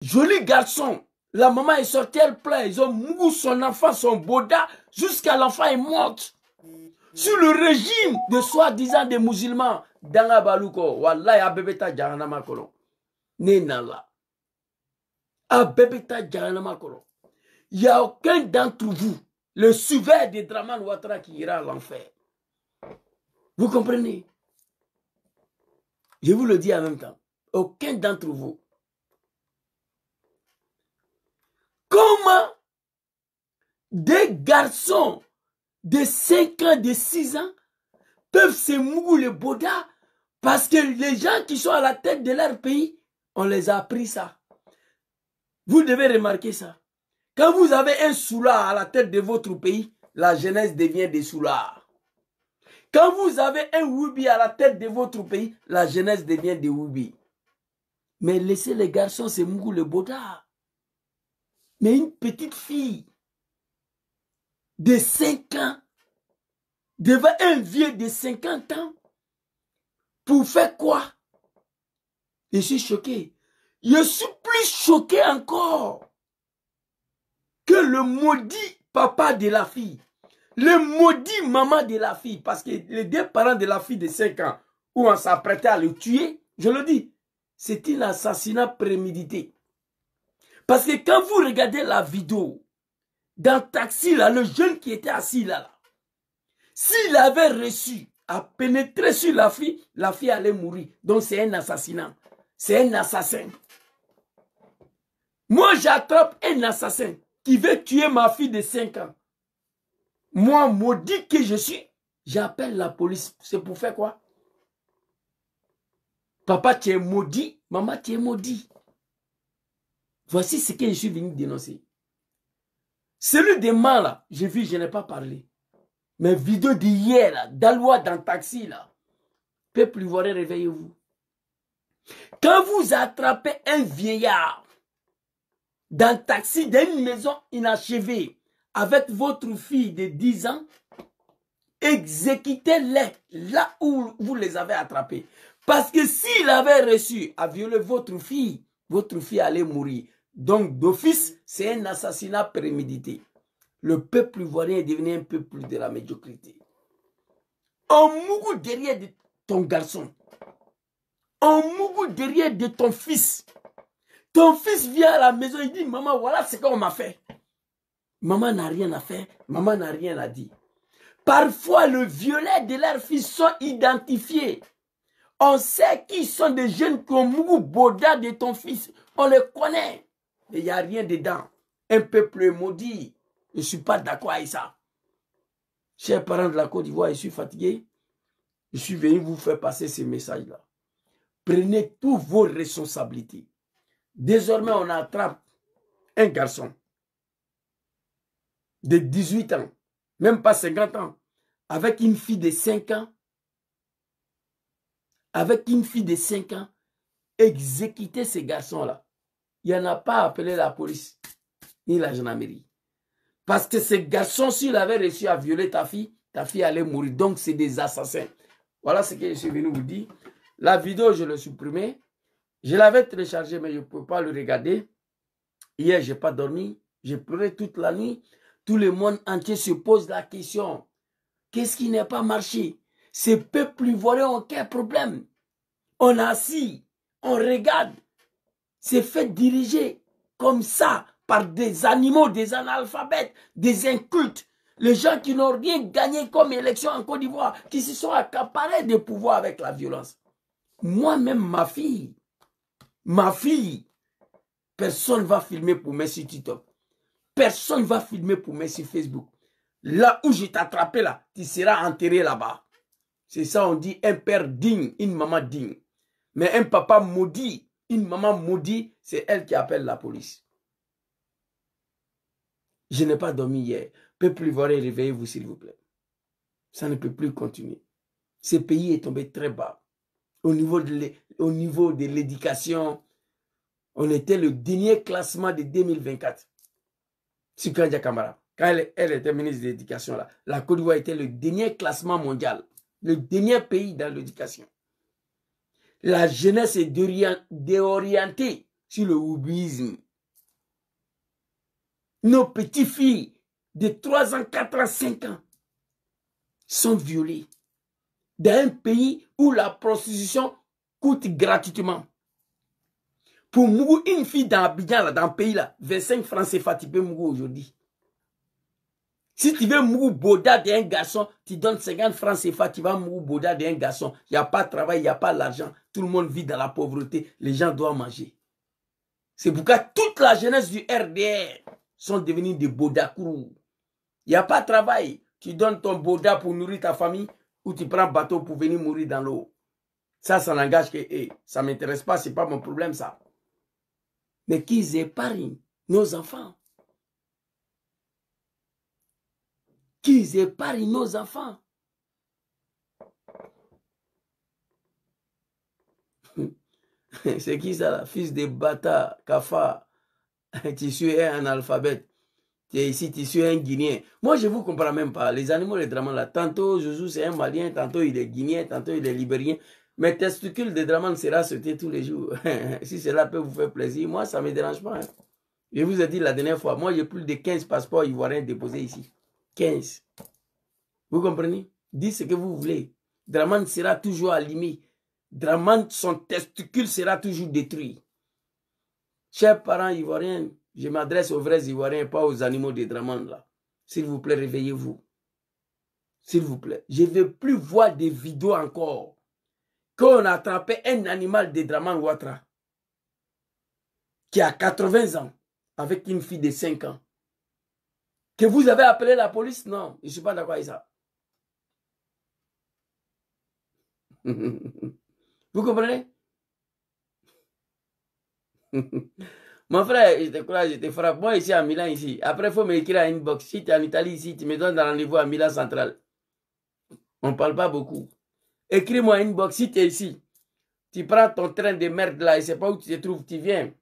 Joli garçon. La maman est sortie, elle pleure. Ils ont mouru son enfant, son boda, jusqu'à l'enfant est mort. Sur le régime de soi-disant des musulmans. Danga baluko. Wallahi abebeta jahanama kolo. Nenala. Abebeta jahanama kolo. Il n'y a aucun d'entre vous, le suiveur de Draman Ouattara, qui ira à l'enfer. Vous comprenez? Je vous le dis en même temps. Aucun d'entre vous. Comment des garçons de 5 ans, de 6 ans peuvent se mouiller le boda parce que les gens qui sont à la tête de leur pays, on les a appris ça. Vous devez remarquer ça. Quand vous avez un soulard à la tête de votre pays, la jeunesse devient des soulards. Quand vous avez un Woubi à la tête de votre pays, la jeunesse devient des Woubi. Mais laissez les garçons se mouiller le boda. Mais une petite fille de 5 ans devant un vieux de 50 ans, pour faire quoi? Je suis choqué. Je suis plus choqué encore que le maudit papa de la fille, le maudit maman de la fille, parce que les deux parents de la fille de 5 ans, où on s'apprêtait à le tuer, je le dis, c'est un assassinat prémédité. Parce que quand vous regardez la vidéo, dans le taxi, là, le jeune qui était assis là, s'il avait reçu à pénétrer sur la fille allait mourir. Donc c'est un assassinat. C'est un assassin. Moi, j'attrape un assassin qui veut tuer ma fille de 5 ans. Moi, maudit que je suis, j'appelle la police. C'est pour faire quoi? Papa, tu es maudit. Maman, tu es maudit. Voici ce que je suis venu dénoncer. Celui des mains là, j'ai vu, je n'ai pas parlé. Mais vidéo d'hier là, d'Aloua dans le taxi là, peuple ivoirien, réveillez-vous. Quand vous attrapez un vieillard dans le taxi d'une maison inachevée avec votre fille de 10 ans, exécutez-les là où vous les avez attrapés. Parce que s'il avait reçu à violer votre fille allait mourir. Donc d'office, c'est un assassinat prémédité. Le peuple ivoirien est devenu un peuple de la médiocrité. On mourut derrière de ton garçon. On mourut derrière de ton fils. Ton fils vient à la maison, il dit, maman, voilà ce qu'on m'a fait. Maman n'a rien à faire, maman n'a rien à dire. Parfois, le violet de leurs fils sont identifiés. On sait qui sont des jeunes qui ont mouru boda de ton fils. On les connaît. Mais il n'y a rien dedans. Un peuple maudit. Je ne suis pas d'accord avec ça. Chers parents de la Côte d'Ivoire, je suis fatigué. Je suis venu vous faire passer ces messages-là. Prenez toutes vos responsabilités. Désormais, on attrape un garçon de 18 ans, même pas 50 ans, avec une fille de 5 ans. Avec une fille de 5 ans, exécuter ces garçons-là. Il n'y en a pas appelé la police, ni la gendarmerie. Parce que ces garçons, s'ils avaient réussi à violer ta fille allait mourir. Donc, c'est des assassins. Voilà ce que je suis venu vous dire. La vidéo, je l'ai supprimée. Je l'avais téléchargée, mais je ne peux pas le regarder. Hier, je n'ai pas dormi. J'ai pleuré toute la nuit. Tout le monde entier se pose la question. Qu'est-ce qui n'a pas marché? Ces peuples ivoiriens ont quel problème? On est assis, on regarde. C'est fait diriger comme ça par des animaux, des analphabètes, des incultes. Les gens qui n'ont rien gagné comme élection en Côte d'Ivoire, qui se sont accaparés des pouvoirs avec la violence. Moi-même, ma fille, personne ne va filmer pour mettre sur TikTok. Personne ne va filmer pour mettre sur Facebook. Là où je t'ai attrapé là, tu seras enterré là-bas. C'est ça, on dit un père digne, une maman digne. Mais un papa maudit, une maman maudite, c'est elle qui appelle la police. Je n'ai pas dormi hier. Peuple ivoirien, réveillez-vous s'il vous plaît. Ça ne peut plus continuer. Ce pays est tombé très bas. Au niveau de l'éducation, on était le dernier classement de 2024. Sukanja Kamara, quand elle était ministre de l'éducation, la Côte d'Ivoire était le dernier classement mondial. Le dernier pays dans l'éducation. La jeunesse est déorientée. sur le wubisme. Nos petites filles de 3 ans, 4 ans, 5 ans sont violées dans un pays où la prostitution coûte gratuitement. Pour Mougou, une fille dans Abidjan, dans le pays là, 25 francs CFA, tu peux Mougou aujourd'hui. Si tu veux Mougou Boda d'un garçon, tu donnes 50 francs CFA, tu vas Mougou Boda d'un garçon. Il n'y a pas de travail, il n'y a pas d'argent. Tout le monde vit dans la pauvreté. Les gens doivent manger. C'est pourquoi toute la jeunesse du RDR sont devenus des Bodakourou. Il n'y a pas de travail. Tu donnes ton Boda pour nourrir ta famille ou tu prends un bateau pour venir mourir dans l'eau. Ça n'engage que ça ne m'intéresse pas, ce n'est pas mon problème ça. Mais qu'ils épargnent nos enfants. Qu'ils épargnent nos enfants. C'est qui ça là? Fils de bâtard, Kafa. Tu suis un analphabète. Tu es ici, tu suis un Guinéen. Moi, je ne vous comprends même pas. Les animaux, les Dramans là. Tantôt, Joujou, c'est un Malien. Tantôt, il est Guinéen. Tantôt, il est Libérien. Mes testicules de Draman sera sauté tous les jours. Si cela peut vous faire plaisir, moi, ça ne me dérange pas. Hein. Je vous ai dit la dernière fois, moi, j'ai plus de 15 passeports ivoiriens déposés ici. 15. Vous comprenez? Dites ce que vous voulez. Draman sera toujours allumé. Draman, son testicule sera toujours détruit. Chers parents ivoiriens, je m'adresse aux vrais Ivoiriens, pas aux animaux de Draman là. S'il vous plaît, réveillez-vous. S'il vous plaît. Je ne veux plus voir des vidéos encore. Qu'on a attrapé un animal de Draman Ouattara qui a 80 ans avec une fille de 5 ans. Que vous avez appelé la police? Non, je ne suis pas d'accord avec ça. Vous comprenez? Mon frère, je te crois, je te frappe. Moi, ici à Milan, ici. Après, il faut m'écrire à inbox. Si tu es en Italie, ici, tu me donnes un rendez-vous à Milan Central. On ne parle pas beaucoup. Écris-moi à inbox. Si tu es ici, tu prends ton train de merde là, et c'est pas où tu te trouves, tu viens.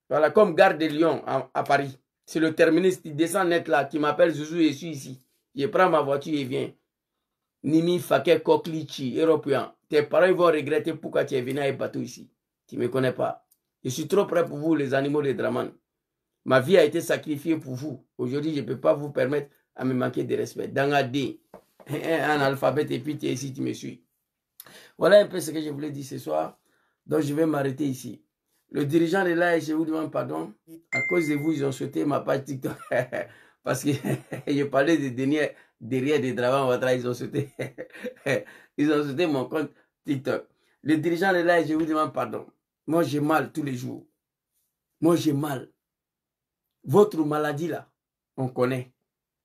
Voilà, comme Gare de Lyon à Paris. C'est le terminus, tu descends net là, tu m'appelles Zouzou et je suis ici. Je prends ma voiture et viens. Nimi, Faké, Koklichi, Européen. Tes parents vont regretter pourquoi tu es venu avec bateau ici. Tu ne me connais pas. Je suis trop près pour vous, les animaux de Draman. Ma vie a été sacrifiée pour vous. Aujourd'hui, je ne peux pas vous permettre à me manquer de respect. Dans un D, un alphabet, et puis tu es ici, tu me suis. Voilà un peu ce que je voulais dire ce soir. Donc, je vais m'arrêter ici. Le dirigeant est là et je vous demande pardon. À cause de vous, ils ont sauté ma page TikTok. Parce que je parlais de derrière des Draman Ouattara, ils ont sauté. Ils ont sauté mon compte TikTok. Le dirigeant est là et je vous demande pardon. Moi, j'ai mal tous les jours. Moi, j'ai mal. Votre maladie, là, on connaît.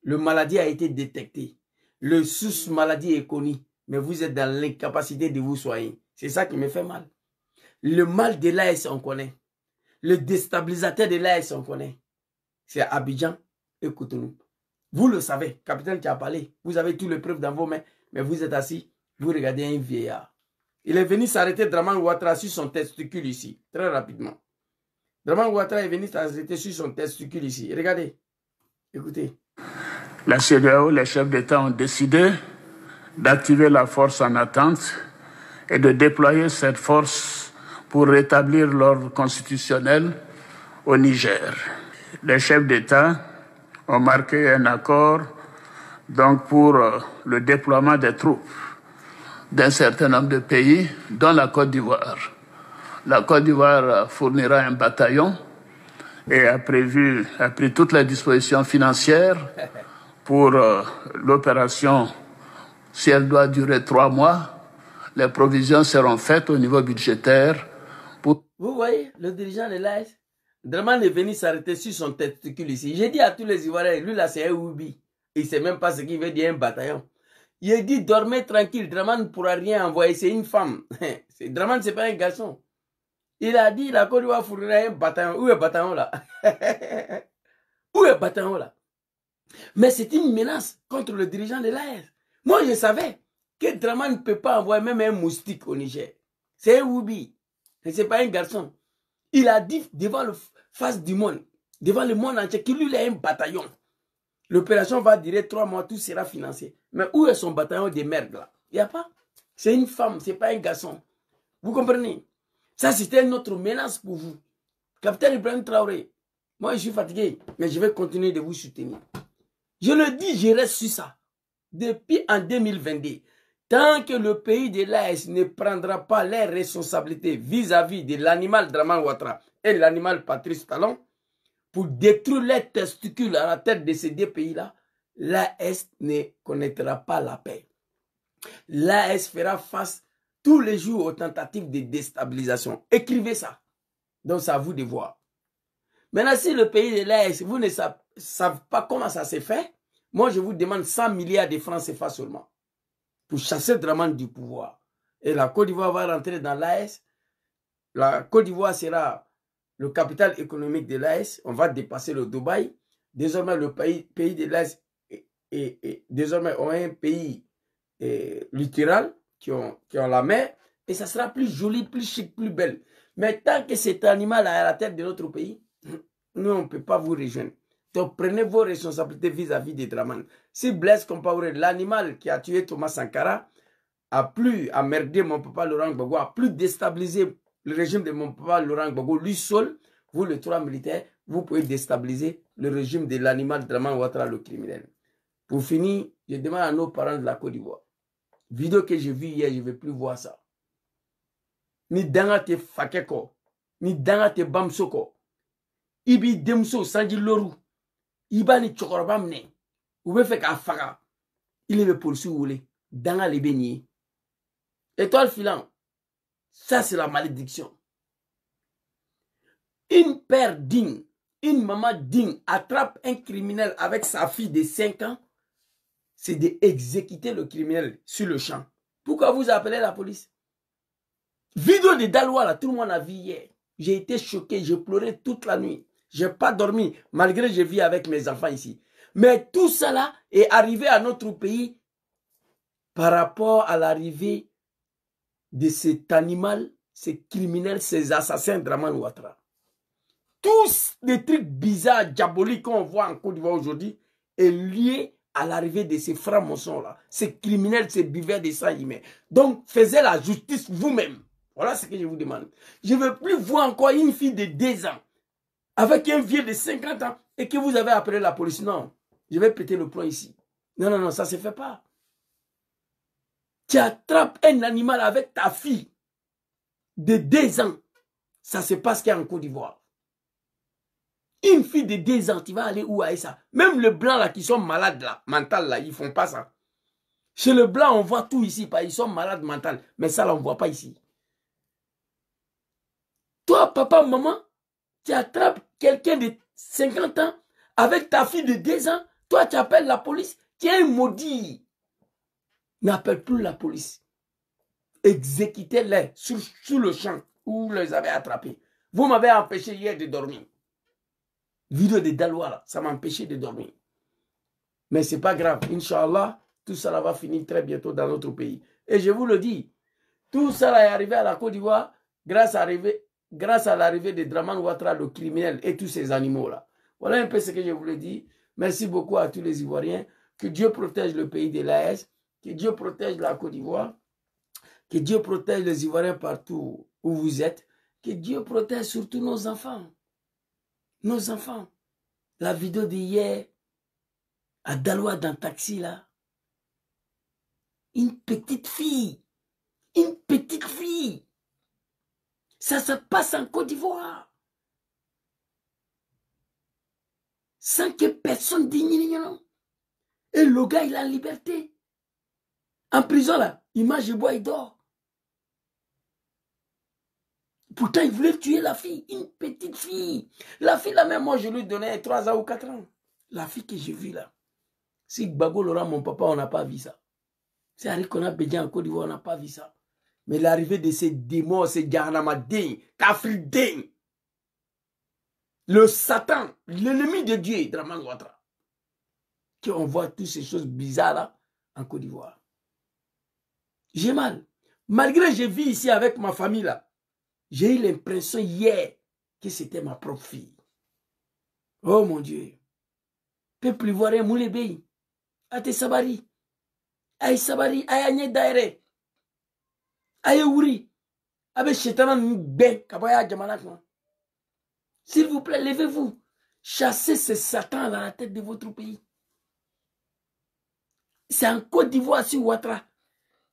Le maladie a été détecté. Le sous-maladie est connu. Mais vous êtes dans l'incapacité de vous soigner. C'est ça qui me fait mal. Le mal de l'AS, on connaît. Le déstabilisateur de l'AS, on connaît. C'est Abidjan et Cotonou. Vous le savez, capitaine qui a parlé. Vous avez toutes les preuves dans vos mains. Mais vous êtes assis, vous regardez un vieillard. Il est venu s'arrêter Draman Ouattara sur son testicule ici, très rapidement. Draman Ouattara est venu s'arrêter sur son testicule ici. Regardez, écoutez. La CEDEAO, les chefs d'État ont décidé d'activer la force en attente et de déployer cette force pour rétablir l'ordre constitutionnel au Niger. Les chefs d'État ont marqué un accord donc pour le déploiement des troupes d'un certain nombre de pays, dont la Côte d'Ivoire. La Côte d'Ivoire fournira un bataillon et a pris toutes les dispositions financières pour l'opération. Si elle doit durer 3 mois, les provisions seront faites au niveau budgétaire. Vous voyez, le dirigeant de l'AS, Draman est venu s'arrêter sur son testicule ici. J'ai dit à tous les Ivoiriens, lui là c'est un Oubi. Il ne sait même pas ce qu'il veut dire un bataillon. Il a dit, dormez tranquille, Draman ne pourra rien envoyer, c'est une femme. Draman, ce n'est pas un garçon. Il a dit, la Côte d'Ivoire fournira un bataillon. Où est le bataillon là? Où est le bataillon là? Mais c'est une menace contre le dirigeant de l'AS. Moi, je savais que Draman ne peut pas envoyer même un moustique au Niger. C'est un Oubi. Ce n'est pas un garçon. Il a dit devant le face du monde, devant le monde entier, qu'il lui a un bataillon. L'opération va durer 3 mois, tout sera financé. Mais où est son bataillon de merde là? Il n'y a pas. C'est une femme, ce n'est pas un garçon. Vous comprenez? Ça, c'était une autre menace pour vous. Capitaine Ibrahim Traoré, moi je suis fatigué, mais je vais continuer de vous soutenir. Je le dis, je reste sur ça. Depuis en 2022, tant que le pays de l'AS ne prendra pas les responsabilités vis-à-vis de l'animal Draman Ouattara et l'animal Patrice Talon pour détruire les testicules à la tête de ces deux pays-là, l'AS ne connaîtra pas la paix. L'AS fera face tous les jours aux tentatives de déstabilisation. Écrivez ça. Donc c'est à vous de voir. Maintenant, si le pays de l'AS, vous ne savez pas comment ça s'est fait, moi je vous demande 100 milliards de francs CFA seulement pour chasser Dramane du pouvoir. Et la Côte d'Ivoire va rentrer dans l'AS. La Côte d'Ivoire sera le capital économique de l'AS. On va dépasser le Dubaï. Désormais, le pays de l'AS est désormais un pays littoral qui ont la mer. Et ça sera plus joli, plus chic, plus belle. Mais tant que cet animal est à la tête de notre pays, nous, on ne peut pas vous rejoindre. Donc, prenez vos responsabilités vis-à-vis des Dramane. Si Blaise Compaoré, l'animal qui a tué Thomas Sankara, a plus emmerdé mon papa Laurent Gbagbo, a plus déstabilisé le régime de mon papa Laurent Gbagbo, lui seul, vous, les trois militaires, vous pouvez déstabiliser le régime de l'animal Draman Ouattara, le criminel. Pour finir, je demande à nos parents de la Côte d'Ivoire. Vidéo que j'ai vue hier, je ne vais plus voir ça. Ni danga te fakeko, ni danga te bamsoko. Ibi demso sanji loru. Iba ni chokoroba mne. Oube fait ka faga. Il est poursuivi. Danga le beignet. Étoile filant. Ça, c'est la malédiction. Une père digne, une maman digne attrape un criminel avec sa fille de 5 ans. C'est d'exécuter le criminel sur le champ. Pourquoi vous appelez la police? Vidéo de Daloa, là, tout le monde a vu hier. J'ai été choqué, j'ai pleuré toute la nuit. Je n'ai pas dormi, malgré que je vis avec mes enfants ici. Mais tout ça là est arrivé à notre pays par rapport à l'arrivée de cet animal, ces criminels, ces assassins Draman Ouattara. Tous les trucs bizarres, diaboliques qu'on voit en Côte d'Ivoire aujourd'hui est lié à l'arrivée de ces francs-maçons là, ces criminels, ces buveurs de sang humain. Donc, faisez la justice vous-même. Voilà ce que je vous demande. Je ne veux plus voir encore une fille de 2 ans avec un vieux de 50 ans et que vous avez appelé la police. Non, je vais péter le plomb ici. Non, non, non, ça ne se fait pas. Tu attrapes un animal avec ta fille de 2 ans. Ça se passe qu'en Côte d'Ivoire. Une fille de 2 ans, tu vas aller où avec ça? Même les blancs là qui sont malades là, mental là, ils ne font pas ça. Chez le blanc, on voit tout ici, ils sont malades mental. Mais ça là, on ne voit pas ici. Toi, papa, maman, tu attrapes quelqu'un de 50 ans avec ta fille de 2 ans. Toi, tu appelles la police. Tu es un maudit. N'appelle plus la police. Exécutez-les sur le champ où vous les avez attrapés. Vous m'avez empêché hier de dormir. Vidéo de Daloa, ça m'a empêché de dormir. Mais ce n'est pas grave. Inch'Allah, tout ça va finir très bientôt dans notre pays. Et je vous le dis, tout ça est arrivé à la Côte d'Ivoire grâce à l'arrivée de Draman Ouattara, le criminel, et tous ces animaux-là. Voilà un peu ce que je voulais dire. Merci beaucoup à tous les Ivoiriens. Que Dieu protège le pays de l'AS. Que Dieu protège la Côte d'Ivoire. Que Dieu protège les Ivoiriens partout où vous êtes. Que Dieu protège surtout nos enfants. Nos enfants. La vidéo d'hier, à Daloa dans le taxi, là. Une petite fille. Une petite fille. Ça se passe en Côte d'Ivoire. Sans que personne digne. Et le gars, il a la liberté. En prison, là, il mange, il boit, il dort. Pourtant, il voulait tuer la fille, une petite fille. La fille, là, même moi, je lui donnais 3 ans ou 4 ans. La fille que j'ai vue, là. Si Gbagbo Laurent, mon papa, on n'a pas vu ça. C'est Harry qu'on a bédié en Côte d'Ivoire, on n'a pas vu ça. Mais l'arrivée de ces démons, ces Garnamadins, Kafridins, le Satan, l'ennemi de Dieu, Draman Ouattara, qu'on voit toutes ces choses bizarres là en Côte d'Ivoire. J'ai mal. Malgré que je vis ici avec ma famille là, j'ai eu l'impression hier que c'était ma propre fille. Oh mon Dieu. Peuple ivoirien, Moulébé, Ate Sabari, Aïe Sabari, Aïe Agne Daire, Aïe Ouri, Abe Chetana Nbe, Kabaya Jamanakma. S'il vous plaît, levez-vous. Chassez ce Satan dans la tête de votre pays. C'est en Côte d'Ivoire, sur Ouattara.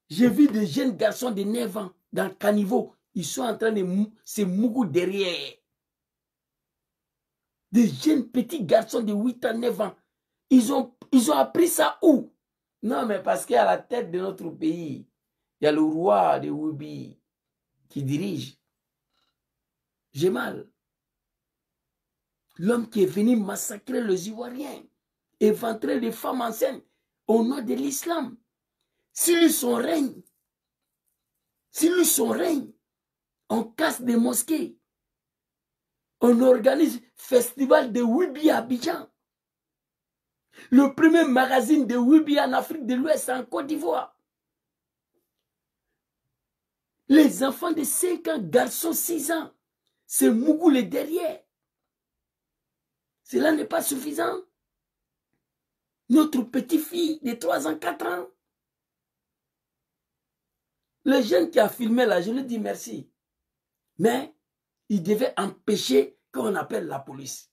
J'ai vu des jeunes garçons de 9 ans dans le caniveau. Ils sont en train de se mouiller derrière. Des jeunes petits garçons de 8 ans, 9 ans. Ils ont appris ça où? Non, mais parce qu'à la tête de notre pays, il y a le roi de Woubi qui dirige. J'ai mal. L'homme qui est venu massacrer les Ivoiriens, éventrer les femmes enceintes au nom de l'islam. S'il eut son règne, on casse des mosquées. On organise festival de Woubi à Abidjan. Le premier magazine de Woubi en Afrique de l'Ouest, en Côte d'Ivoire. Les enfants de 5 ans, garçons 6 ans, se mougoulent derrière. Cela n'est pas suffisant. Notre petite-fille de 3 ans, 4 ans. Le jeune qui a filmé là, je lui dis merci. Mais il devait empêcher qu'on appelle la police.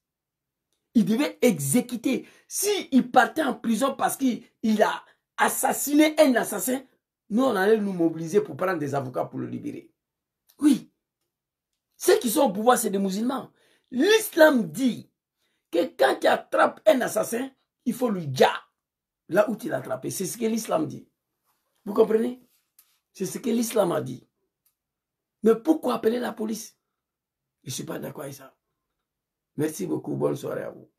Il devait exécuter. S'il partait en prison parce qu'il a assassiné un assassin, nous, on allait nous mobiliser pour prendre des avocats pour le libérer. Oui. Ceux qui sont au pouvoir, c'est des musulmans. L'islam dit que quand tu attrapes un assassin, il faut lui dire là où tu l'as attrapé. C'est ce que l'islam dit. Vous comprenez? C'est ce que l'islam a dit. Mais pourquoi appeler la police? Je ne suis pas d'accord avec ça. Merci beaucoup. Bonne soirée à vous.